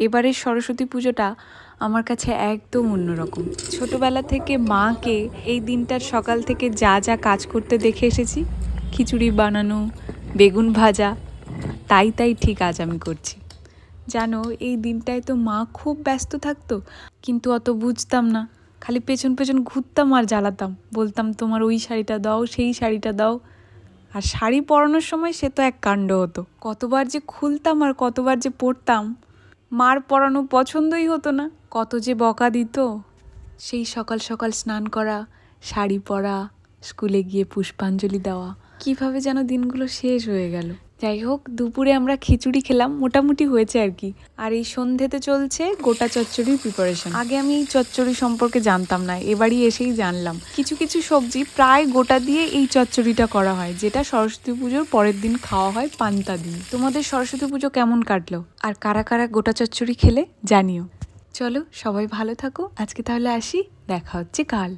এবারের সরস্বতী পুজোটা আমার কাছে একদম অন্যরকম। ছোটবেলা থেকে মাকে এই দিনটার সকাল থেকে যা যা কাজ করতে দেখে এসেছি, খিচুড়ি বানানো, বেগুন ভাজা, তাই ঠিক আজ আমি করছি। জানো, এই দিনটায় তো মা খুব ব্যস্ত থাকতো, কিন্তু অত বুঝতাম না। খালি পেছন পেছন ঘুরতাম আর জ্বালাতাম, বলতাম তোমার ওই শাড়িটা দাও, সেই শাড়িটা দাও। আর শাড়ি পরানোর সময় সে তো এক কাণ্ড হতো, কতবার যে খুলতাম আর কতবার যে পরতাম। মার পরানো পছন্দই হতো না, কত যে বকা দিত। সেই সকাল সকাল স্নান করা, শাড়ি পরা, স্কুলে গিয়ে পুষ্পাঞ্জলি দেওয়া, কিভাবে যেন দিনগুলো শেষ হয়ে গেল। যাই হোক, দুপুরে আমরা খিচুড়ি খেলাম, মোটামুটি হয়েছে আর কি। আর এই সন্ধ্যেতে চলছে গোটা চচ্চড়ির প্রিপারেশন। আগে আমি এই চচ্চড়ি সম্পর্কে জানতাম না, এবারই এসেই জানলাম। কিছু কিছু সবজি প্রায় গোটা দিয়ে এই চচ্চড়িটা করা হয়, যেটা সরস্বতী পুজোর পরের দিন খাওয়া হয় পান্তা দিয়ে। তোমাদের সরস্বতী পুজো কেমন কাটলো, আর কারা কারা গোটা চচ্চড়ি খেলে জানিও। চলো, সবাই ভালো থাকো, আজকে তাহলে আসি, দেখা হচ্ছে কাল।